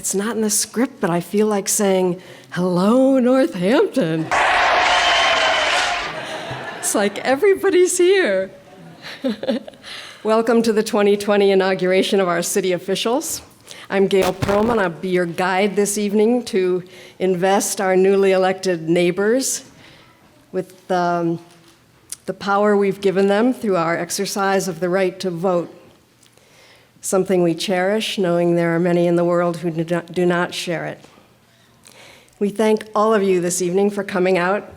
it's not in the script, but I feel like saying, hello, Northampton. It's like everybody's here. Welcome to the 2020 inauguration of our city officials. I'm Gail Perlman. I'll be your guide this evening to invest our newly elected neighbors with the power we've given them through our exercise of the right to vote, something we cherish, knowing there are many in the world who do not share it. We thank all of you this evening for coming out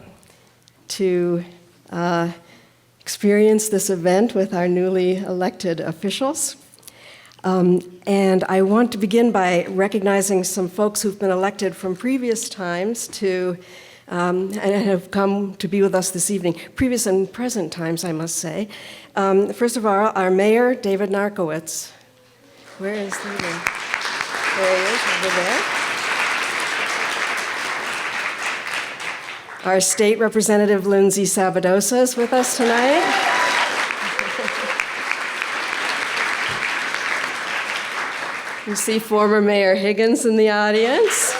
to experience this event with our newly elected officials. And I want to begin by recognizing some folks who've been elected from previous times and have come to be with us this evening. Previous and present times, I must say. First of all, our mayor, David Narkowitz. Where is David? There he is, over there. Our state representative, Lindsay Sabadosa, is with us tonight. You see former Mayor Higgins in the audience.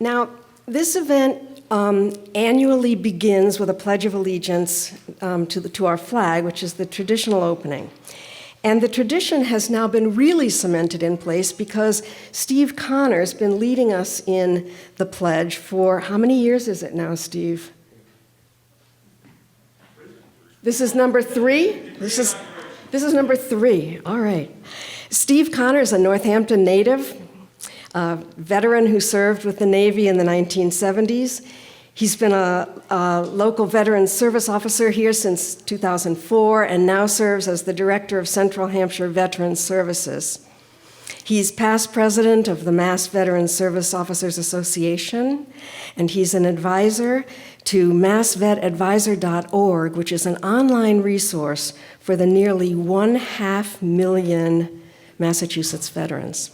Now, this event annually begins with a Pledge of Allegiance to our flag, which is the traditional opening. And the tradition has now been really cemented in place because Steve Connor's been leading us in the pledge for, how many years is it now, Steve? This is number 3? This is number 3, all right. Steve Connor is a Northampton native, a veteran who served with the Navy in the 1970s. He's been a local veteran service officer here since 2004 and now serves as the director of Central Hampshire Veterans Services. He's past president of the Mass Veteran Service Officers Association, and he's an advisor to massvetadvisor.org, which is an online resource for the nearly 500,000 Massachusetts veterans.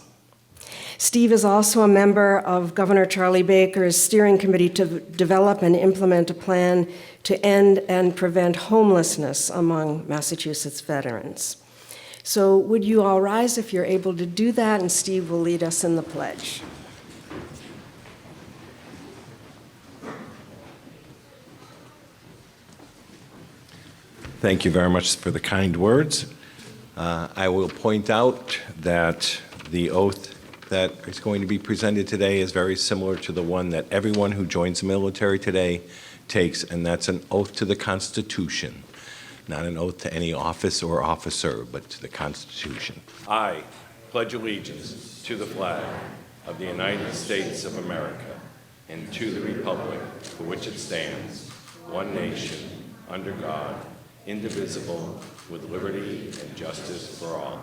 Steve is also a member of Governor Charlie Baker's steering committee to develop and implement a plan to end and prevent homelessness among Massachusetts veterans. So would you all rise if you're able to do that, and Steve will lead us in the pledge. Thank you very much for the kind words. I will point out that the oath that is going to be presented today is very similar to the one that everyone who joins the military today takes, and that's an oath to the Constitution, not an oath to any office or officer, but to the Constitution. I pledge allegiance to the flag of the United States of America and to the republic for which it stands, one nation, under God, indivisible, with liberty and justice for all.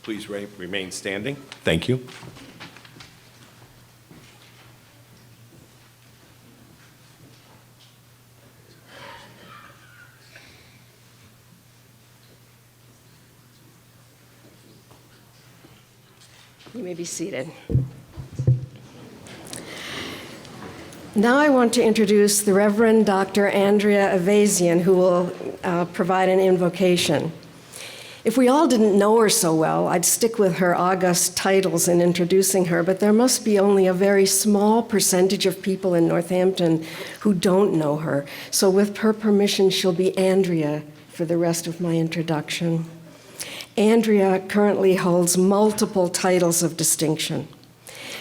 Please remain standing. Thank you. You may be seated. Now I want to introduce the Reverend Dr. Andrea Avazian, who will provide an invocation. If we all didn't know her so well, I'd stick with her august titles in introducing her, but there must be only a very small percentage of people in Northampton who don't know her. So with her permission, she'll be Andrea for the rest of my introduction. Andrea currently holds multiple titles of distinction.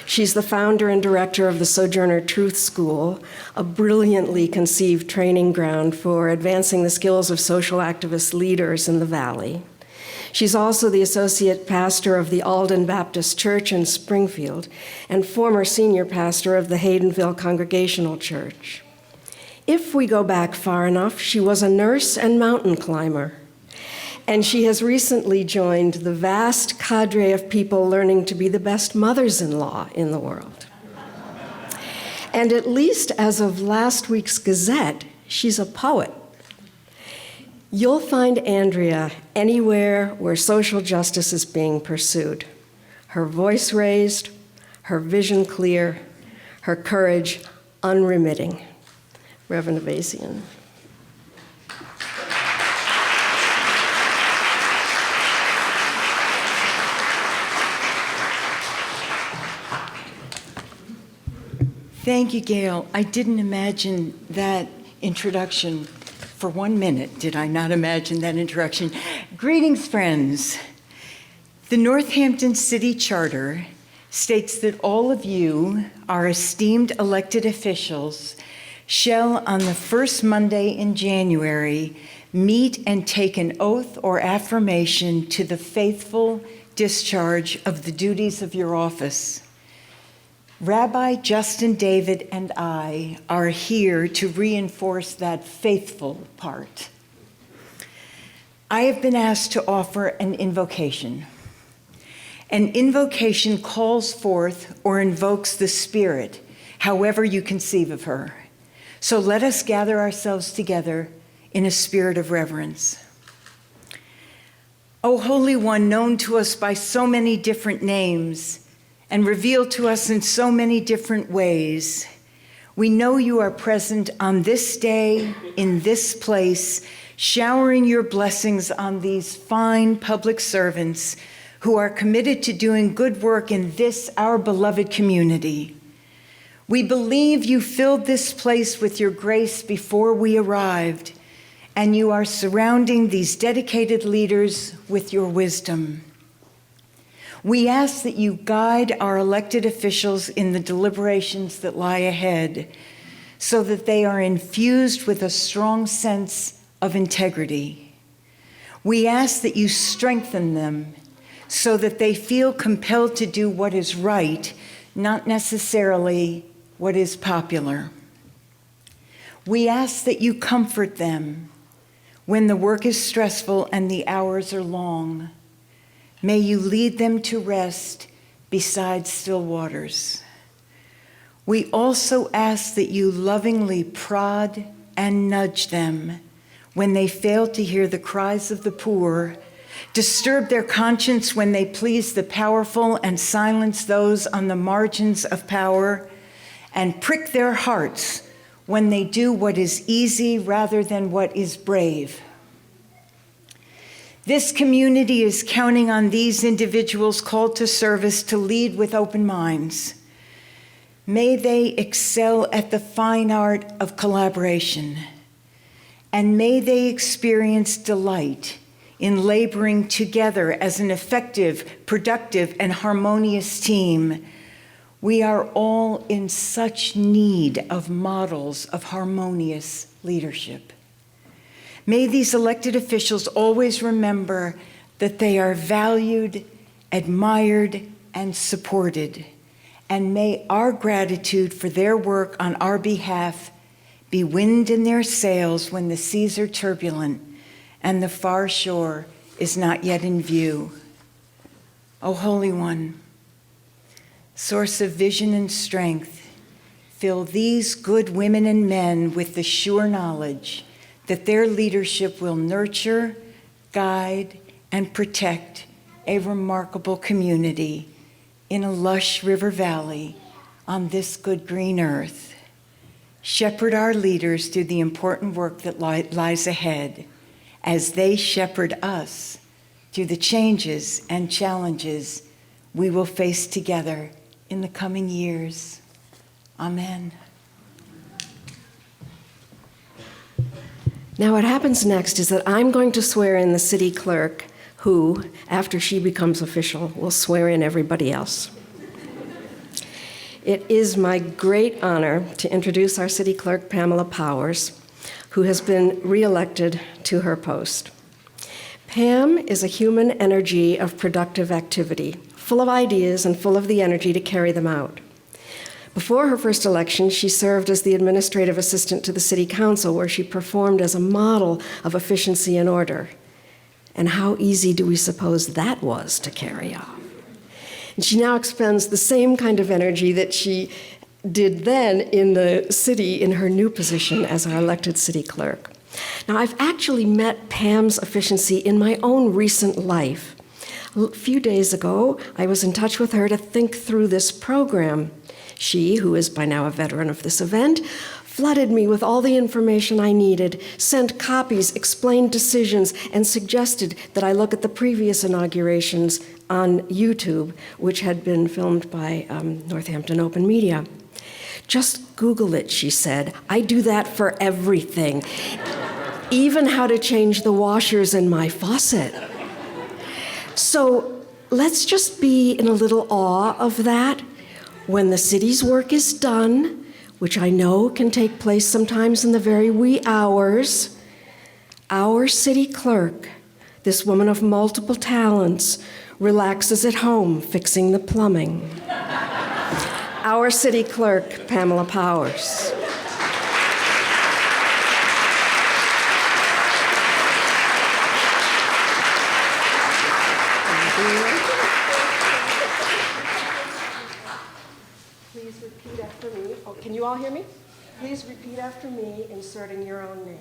She's the founder and director of the Sojourner Truth School, a brilliantly conceived training ground for advancing the skills of social activist leaders in the Valley. She's also the associate pastor of the Alden Baptist Church in Springfield and former senior pastor of the Haydenville Congregational Church. If we go back far enough, she was a nurse and mountain climber. And she has recently joined the vast cadre of people learning to be the best mothers-in-law in the world. And at least as of last week's Gazette, she's a poet. You'll find Andrea anywhere where social justice is being pursued. Her voice raised, her vision clear, her courage unremitting. Reverend Avazian. Thank you, Gail. I didn't imagine that introduction. For 1 minute, did I not imagine that introduction? Greetings, friends. The Northampton City Charter states that all of you, our esteemed elected officials, shall on the first Monday in January meet and take an oath or affirmation to the faithful discharge of the duties of your office. Rabbi Justin David and I are here to reinforce that faithful part. I have been asked to offer an invocation. An invocation calls forth or invokes the Spirit, however you conceive of her. So let us gather ourselves together in a spirit of reverence. O Holy One, known to us by so many different names, and revealed to us in so many different ways, we know you are present on this day, in this place, showering your blessings on these fine public servants who are committed to doing good work in this, our beloved community. We believe you filled this place with your grace before we arrived, and you are surrounding these dedicated leaders with your wisdom. We ask that you guide our elected officials in the deliberations that lie ahead so that they are infused with a strong sense of integrity. We ask that you strengthen them so that they feel compelled to do what is right, not necessarily what is popular. We ask that you comfort them when the work is stressful and the hours are long. May you lead them to rest beside still waters. We also ask that you lovingly prod and nudge them when they fail to hear the cries of the poor, disturb their conscience when they please the powerful and silence those on the margins of power, and prick their hearts when they do what is easy rather than what is brave. This community is counting on these individuals called to service to lead with open minds. May they excel at the fine art of collaboration, and may they experience delight in laboring together as an effective, productive, and harmonious team. We are all in such need of models of harmonious leadership. May these elected officials always remember that they are valued, admired, and supported. And may our gratitude for their work on our behalf be wind in their sails when the seas are turbulent and the far shore is not yet in view. O Holy One, source of vision and strength, fill these good women and men with the sure knowledge that their leadership will nurture, guide, and protect a remarkable community in a lush river valley on this good green earth. Shepherd our leaders through the important work that lies ahead as they shepherd us through the changes and challenges we will face together in the coming years. Amen. Now, what happens next is that I'm going to swear in the city clerk, who, after she becomes official, will swear in everybody else. It is my great honor to introduce our city clerk, Pamela Powers, who has been reelected to her post. Pam is a human energy of productive activity, full of ideas and full of the energy to carry them out. Before her first election, she served as the administrative assistant to the city council, where she performed as a model of efficiency and order. And how easy do we suppose that was to carry off? And she now expends the same kind of energy that she did then in the city in her new position as our elected city clerk. Now, I've actually met Pam's efficiency in my own recent life. A few days ago, I was in touch with her to think through this program. She, who is by now a veteran of this event, flooded me with all the information I needed, sent copies, explained decisions, and suggested that I look at the previous inaugurations on YouTube, which had been filmed by Northampton Open Media. Just Google it, she said. I do that for everything, even how to change the washers in my faucet. So let's just be in a little awe of that. When the city's work is done, which I know can take place sometimes in the very wee hours, our city clerk, this woman of multiple talents, relaxes at home fixing the plumbing. Our city clerk, Pamela Powers. Please repeat after me. Oh, can you all hear me? Please repeat after me, inserting your own name.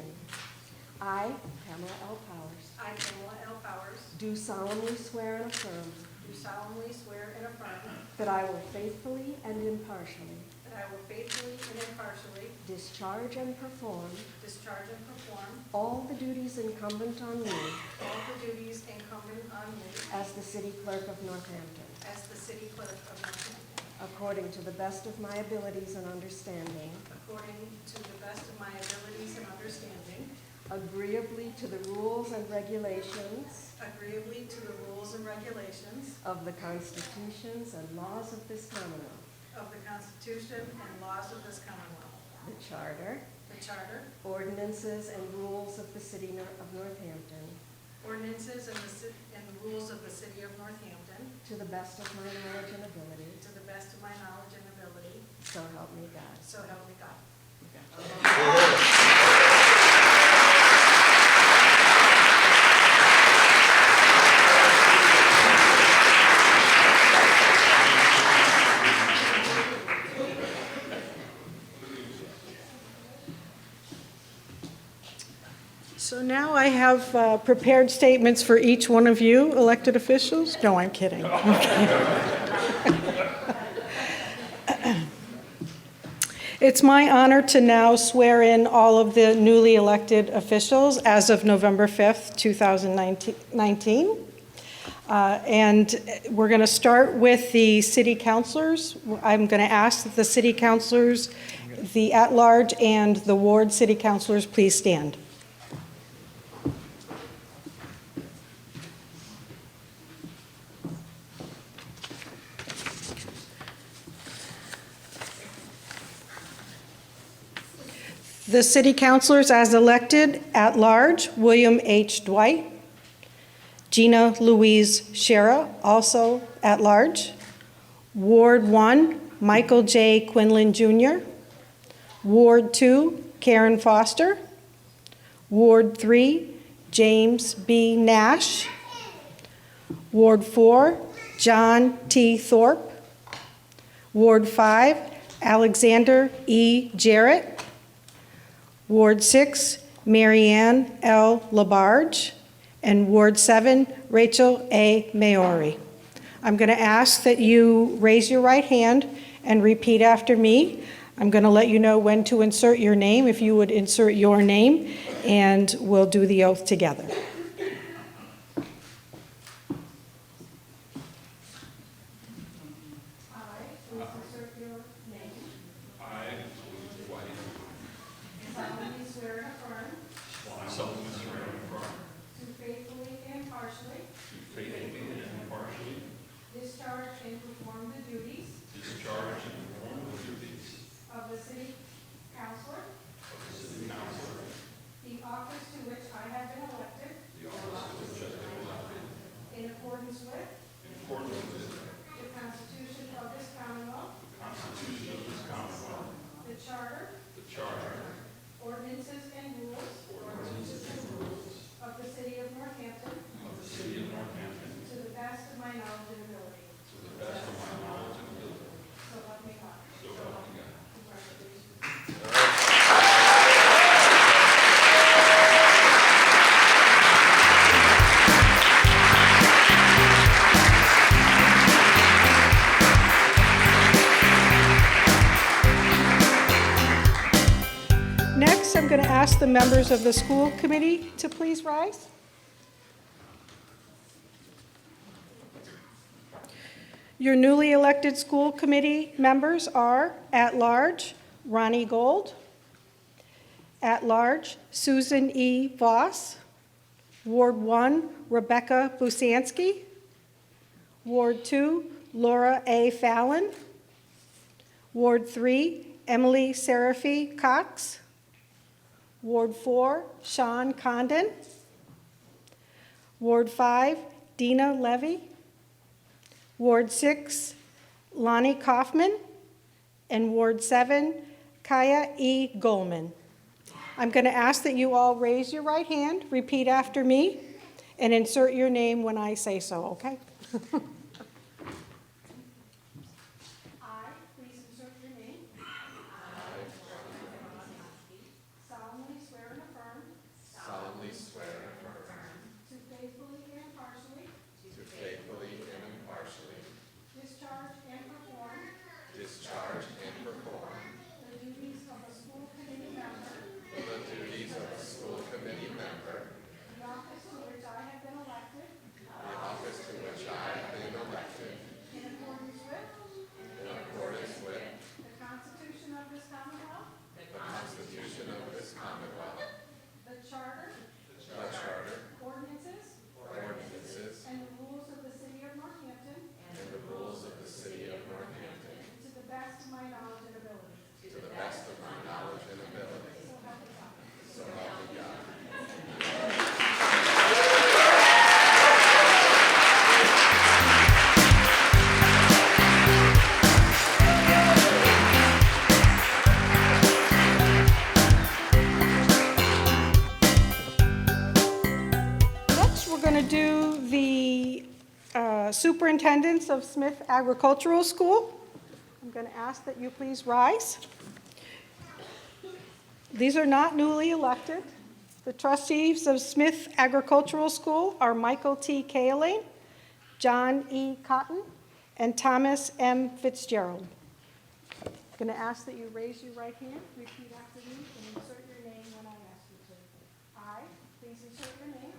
I, Pamela L. Powers, I, Pamela L. Powers, do solemnly swear and affirm do solemnly swear and affirm that I will faithfully and impartially that I will faithfully and impartially discharge and perform discharge and perform all the duties incumbent on me all the duties incumbent on me as the city clerk of Northampton, as the city clerk of Northampton, according to the best of my abilities and understanding, according to the best of my abilities and understanding, agreeably to the rules and regulations agreeably to the rules and regulations of the constitutions and laws of this Commonwealth, of the Constitution and laws of this Commonwealth, the Charter, the Charter, ordinances, and rules of the city of Northampton, ordinances, and the rules of the city of Northampton, to the best of my knowledge and ability, to the best of my knowledge and ability, so help me God. so help me God. So now I have prepared statements for each one of you elected officials. No, I'm kidding. It's my honor to now swear in all of the newly elected officials as of November 5th, 2019. And we're going to start with the city councilors. I'm going to ask that the city councilors, the at-large and the ward city councilors, please stand. The city councilors as elected at large: William H. Dwight, Gina Louise Shera, also at large. Ward 1, Michael J. Quinlan Jr. Ward 2, Karen Foster. Ward 3, James B. Nash. Ward 4, John T. Thorpe. Ward 5, Alexander E. Jarrett. Ward 6, Marianne L. Labarge, and Ward 7, Rachel A. Maori. I'm going to ask that you raise your right hand and repeat after me. I'm going to let you know when to insert your name, if you would insert your name, and we'll do the oath together. I'm going to ask the members of the school committee to please rise. Your newly elected school committee members are at-large Ronnie Gold, at-large Susan E. Voss, Ward 1 Rebecca Busansky, Ward 2 Laura A. Fallon, Ward 3 Emily Seraphy Cox, Ward 4 Sean Condon, Ward 5 Dina Levy, Ward 6 Lonnie Kaufman, and Ward 7 Kaya E. Goldman. I'm going to ask that you all raise your right hand, repeat after me, and insert your name when I say so, okay? I, please insert your name. Solemnly swear and affirm. Solemnly swear and affirm To faithfully and impartially. to faithfully and impartially Discharge and perform. discharge and perform The duties of a school committee member. the duties of a school committee member, The office to which I have been elected. the office to which I have been elected, In accordance with. in accordance with The Constitution of this Commonwealth. the Constitution of this Commonwealth, The Charter. the Charter, Ordinances. ordinances, And the rules of the city of Northampton. and the rules of the city of Northampton, To the best of my knowledge and ability. to the best of my knowledge and ability. So help me God. So help me God. Next, we're going to do the superintendents of Smith Agricultural School. I'm going to ask that you please rise. These are not newly elected. The trustees of Smith Agricultural School are Michael T. Kaling, John E. Cotton, and Thomas M. Fitzgerald. I'm going to ask that you raise your right hand, repeat after me, and insert your name when I ask you to. I, please insert your name.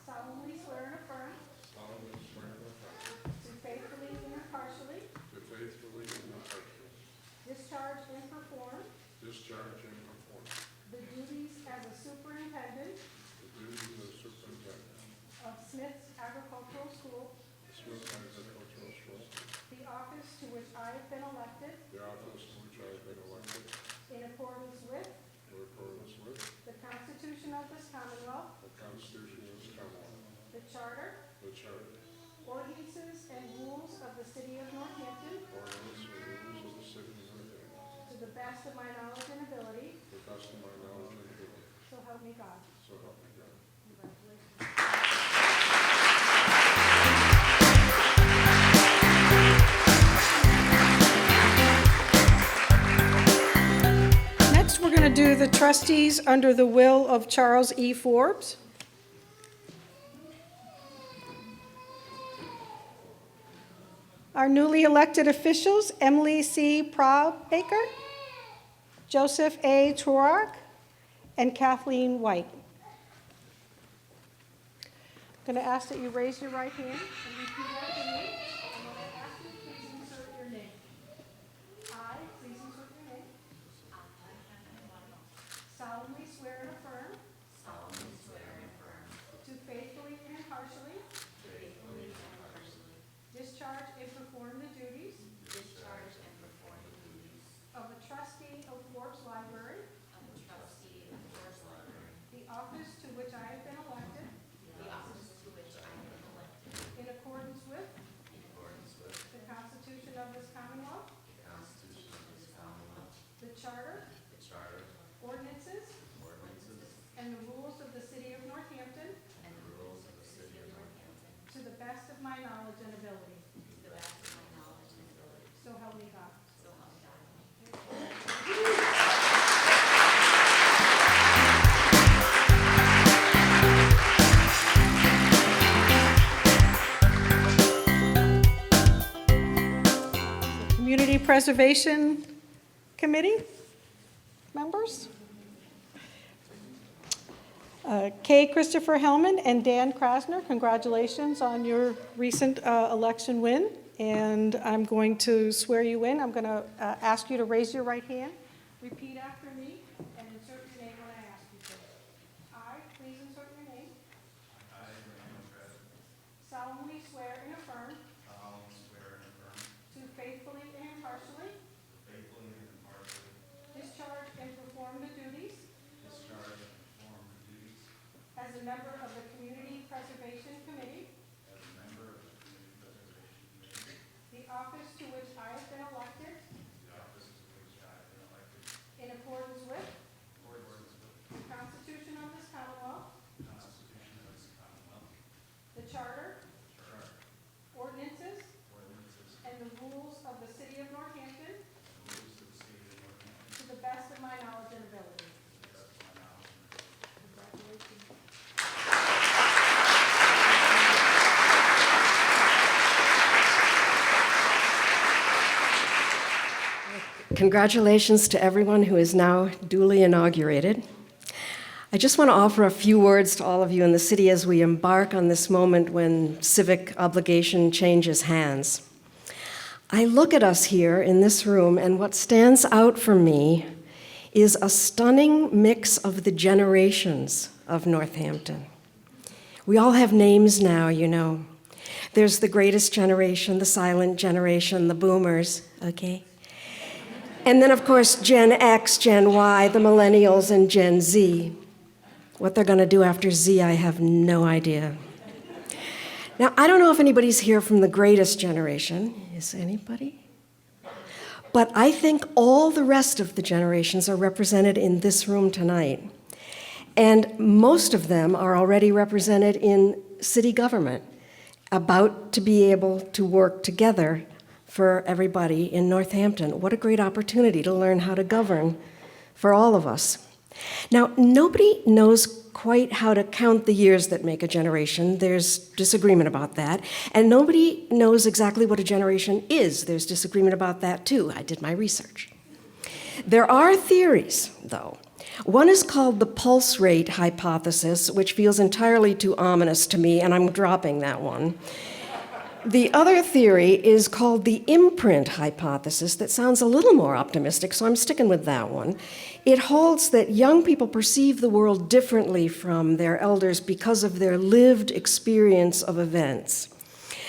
Solemnly swear and affirm. Solemnly swear and affirm To faithfully and impartially. to faithfully and impartially Discharge and perform. discharge and perform The duties as a superintendent. the duties of superintendent Of Smith's Agricultural School. of Smith Agricultural School, The office to which I have been elected. the office to which I have been elected, In accordance with. in accordance with The Constitution of this Commonwealth. the Constitution of this Commonwealth, The Charter. the Charter, Ordinances and rules of the city of Northampton. ordinance, and rules of the city of Northampton, To the best of my knowledge and ability. to the best of my knowledge and ability. So help me God. So help me God. Congratulations. Next, we're going to do the trustees under the will of Charles E. Forbes. Our newly elected officials, Emily C. Probaker, Joseph A. Turak, and Kathleen White. I'm going to ask that you raise your right hand and repeat after me. And when I ask you, please insert your name. I, please insert your name. Solemnly swear and affirm. To faithfully and impartially. Discharge and perform the duties. Of a trustee of Forbes Library. The office to which I have been elected. In accordance with. The Constitution of this Commonwealth. The Charter. Ordinances. And the rules of the city of Northampton. To the best of my knowledge and ability. So help me God. Community Preservation Committee members. Kay Christopher Hellman and Dan Krasner, congratulations on your recent election win. And I'm going to swear you in. I'm going to ask you to raise your right hand, repeat after me, and insert your name when I ask you to. I, please insert your name. I, Randall Fred, Solemnly swear and affirm solemnly swear and affirm to faithfully and impartially faithfully and impartially discharge and perform the duties discharge and perform the duties as a member of the Community Preservation Committee, as a member of the Community Preservation Committee, the office to which I have been elected the office to which I have been elected in accordance with in accordance with the Constitution of this Commonwealth, the Constitution of this Commonwealth, the Charter, the Charter, ordinances, ordinances, and the rules of the City of Northampton and rules of the City of Northampton, to the best of my knowledge and ability. to the best of my knowledge and ability. Congratulations. Congratulations to everyone who is now duly inaugurated. I just want to offer a few words to all of you in the city as we embark on this moment when civic obligation changes hands. I look at us here in this room, and what stands out for me is a stunning mix of the generations of Northampton. We all have names now, you know. There's the greatest generation, the silent generation, the boomers, okay? And then, of course, Gen X, Gen Y, the millennials, and Gen Z. What they're going to do after Z, I have no idea. Now, I don't know if anybody's here from the greatest generation. Is anybody? But I think all the rest of the generations are represented in this room tonight. And most of them are already represented in city government, about to be able to work together for everybody in Northampton. What a great opportunity to learn how to govern for all of us. Now, nobody knows quite how to count the years that make a generation. There's disagreement about that. And nobody knows exactly what a generation is. There's disagreement about that, too. I did my research. There are theories, though. One is called the pulse rate hypothesis, which feels entirely too ominous to me, and I'm dropping that one. The other theory is called the imprint hypothesis that sounds a little more optimistic, so I'm sticking with that one. It holds that young people perceive the world differently from their elders because of their lived experience of events.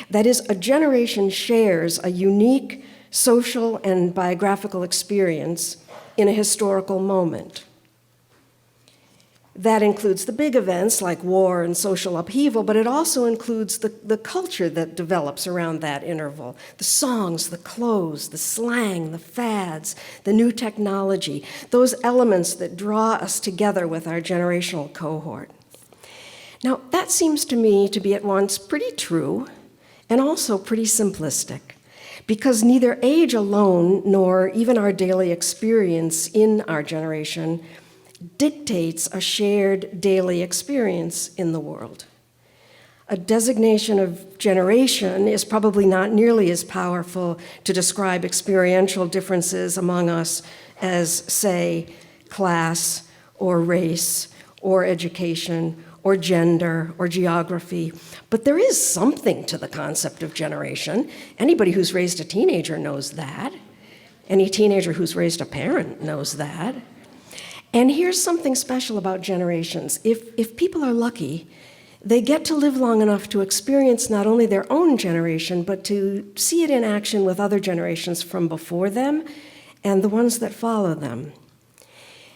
That is, a generation shares a unique social and biographical experience in a historical moment. That includes the big events like war and social upheaval, but it also includes the culture that develops around that interval. The songs, the clothes, the slang, the fads, the new technology, those elements that draw us together with our generational cohort. Now, that seems to me to be at once pretty true and also pretty simplistic, because neither age alone nor even our daily experience in our generation dictates a shared daily experience in the world. A designation of generation is probably not nearly as powerful to describe experiential differences among us as, say, class or race or education or gender or geography. But there is something to the concept of generation. Anybody who's raised a teenager knows that. Any teenager who's raised a parent knows that. And here's something special about generations. If people are lucky, they get to live long enough to experience not only their own generation, but to see it in action with other generations from before them and the ones that follow them.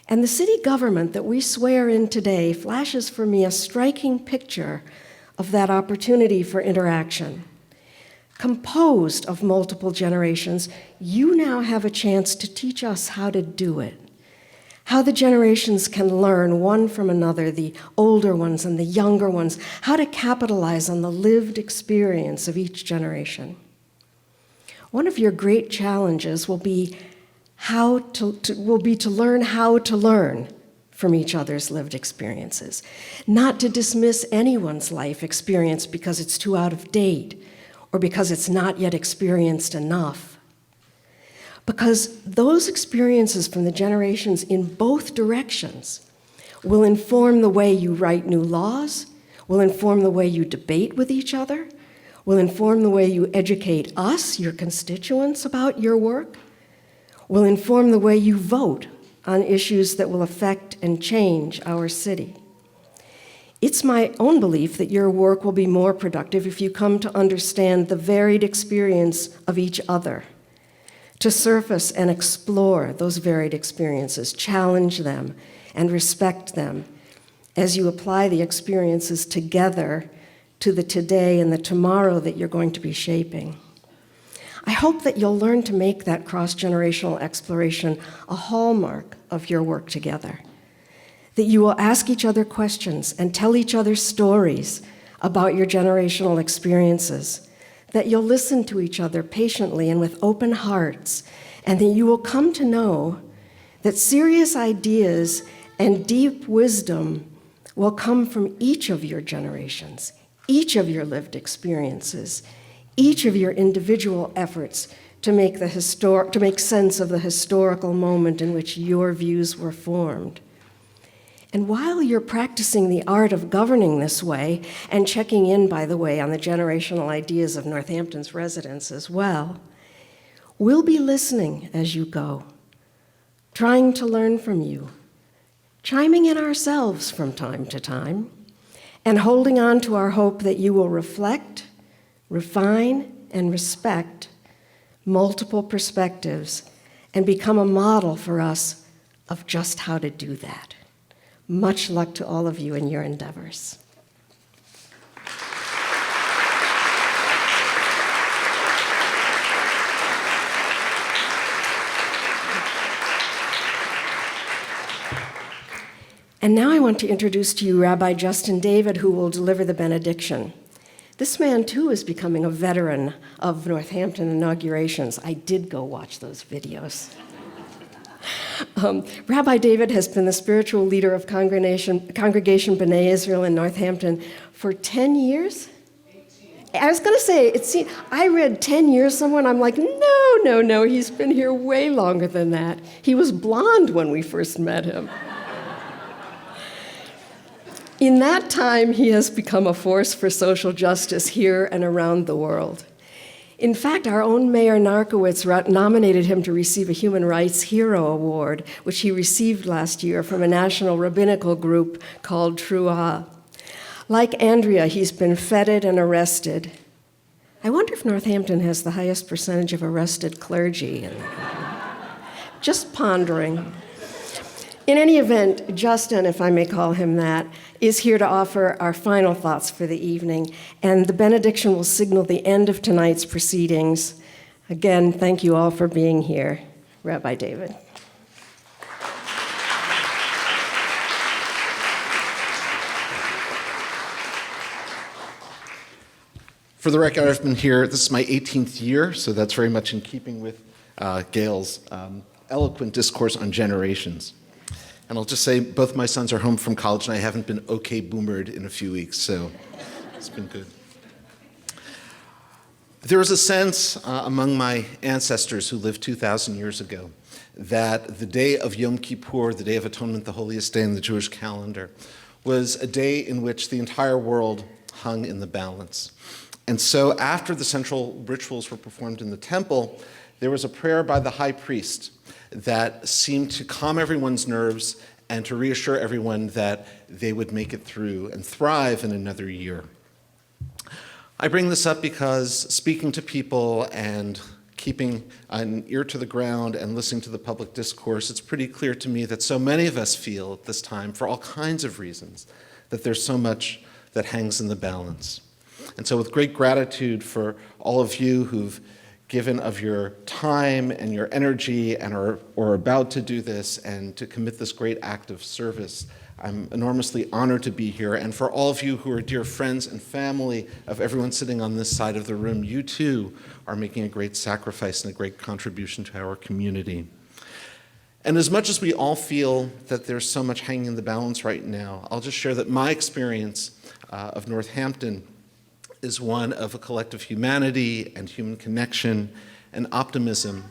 And the city government that we swear in today flashes for me a striking picture of that opportunity for interaction. Composed of multiple generations, you now have a chance to teach us how to do it. How the generations can learn one from another, the older ones and the younger ones, how to capitalize on the lived experience of each generation. One of your great challenges will be to learn how to learn from each other's lived experiences, not to dismiss anyone's life experience because it's too out of date or because it's not yet experienced enough. Because those experiences from the generations in both directions will inform the way you write new laws, will inform the way you debate with each other, will inform the way you educate us, your constituents, about your work, will inform the way you vote on issues that will affect and change our city. It's my own belief that your work will be more productive if you come to understand the varied experience of each other, to surface and explore those varied experiences, challenge them, and respect them as you apply the experiences together to the today and the tomorrow that you're going to be shaping. I hope that you'll learn to make that cross-generational exploration a hallmark of your work together, that you will ask each other questions and tell each other stories about your generational experiences, that you'll listen to each other patiently and with open hearts, and that you will come to know that serious ideas and deep wisdom will come from each of your generations, each of your lived experiences, each of your individual efforts to make sense of the historical moment in which your views were formed. And while you're practicing the art of governing this way, and checking in, by the way, on the generational ideas of Northampton's residents as well, we'll be listening as you go, trying to learn from you, chiming in ourselves from time to time, and holding on to our hope that you will reflect, refine, and respect multiple perspectives and become a model for us of just how to do that. Much luck to all of you in your endeavors. And now I want to introduce to you Rabbi Justin David, who will deliver the benediction. This man, too, is becoming a veteran of Northampton inaugurations. I did go watch those videos. Rabbi David has been the spiritual leader of Congregation B'nai Israel in Northampton for 10 years? 18. I was going to say, I read 10 years somewhere, and I'm like, no, he's been here way longer than that. He was blonde when we first met him. In that time, he has become a force for social justice here and around the world. In fact, our own Mayor Narkowitz nominated him to receive a Human Rights Hero Award, which he received last year from a national rabbinical group called Truah. Like Andrea, he's been feted and arrested. I wonder if Northampton has the highest percentage of arrested clergy. Just pondering. In any event, Justin, if I may call him that, is here to offer our final thoughts for the evening, and the benediction will signal the end of tonight's proceedings. Again, thank you all for being here. Rabbi David. For the record, I've been here, this is my 18th year, so that's very much in keeping with Gail's eloquent discourse on generations. And I'll just say, both my sons are home from college, and I haven't been okay boomered in a few weeks, so it's been good. There was a sense among my ancestors who lived 2,000 years ago that the day of Yom Kippur, the Day of Atonement, the holiest day in the Jewish calendar, was a day in which the entire world hung in the balance. And so after the central rituals were performed in the temple, there was a prayer by the high priest that seemed to calm everyone's nerves and to reassure everyone that they would make it through and thrive in another year. I bring this up because speaking to people and keeping an ear to the ground and listening to the public discourse, it's pretty clear to me that so many of us feel at this time, for all kinds of reasons, that there's so much that hangs in the balance. And so with great gratitude for all of you who've given of your time and your energy and are about to do this and to commit this great act of service, I'm enormously honored to be here. And for all of you who are dear friends and family of everyone sitting on this side of the room, you too are making a great sacrifice and a great contribution to our community. And as much as we all feel that there's so much hanging in the balance right now, I'll just share that my experience of Northampton is one of a collective humanity and human connection and optimism.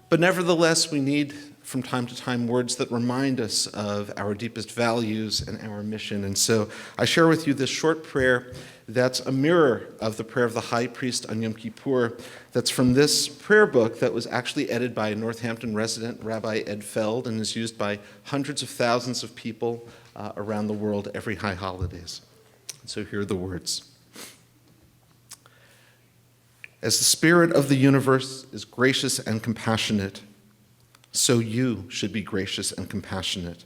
But nevertheless, we need from time to time words that remind us of our deepest values and our mission. And so I share with you this short prayer that's a mirror of the prayer of the high priest on Yom Kippur, that's from this prayer book that was actually edited by Northampton resident Rabbi Ed Feld and is used by hundreds of thousands of people around the world every high holidays. So here are the words. As the spirit of the universe is gracious and compassionate, so you should be gracious and compassionate.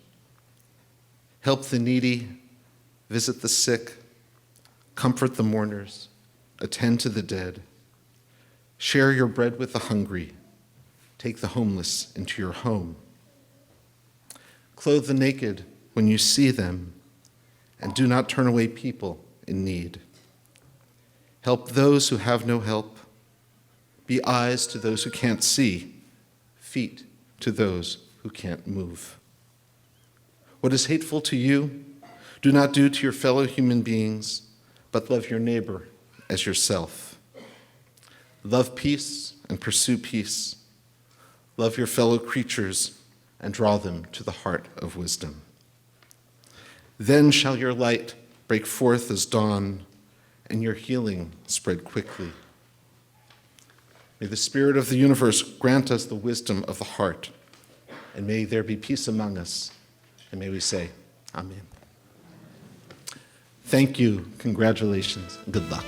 Help the needy, visit the sick, comfort the mourners, attend to the dead. Share your bread with the hungry. Take the homeless into your home. Clothe the naked when you see them, and do not turn away people in need. Help those who have no help. Be eyes to those who can't see, feet to those who can't move. What is hateful to you, do not do to your fellow human beings, but love your neighbor as yourself. Love peace and pursue peace. Love your fellow creatures and draw them to the heart of wisdom. Then shall your light break forth as dawn, and your healing spread quickly. May the Spirit of the universe grant us the wisdom of the heart, and may there be peace among us, and may we say, Amen. Thank you, congratulations, and good luck.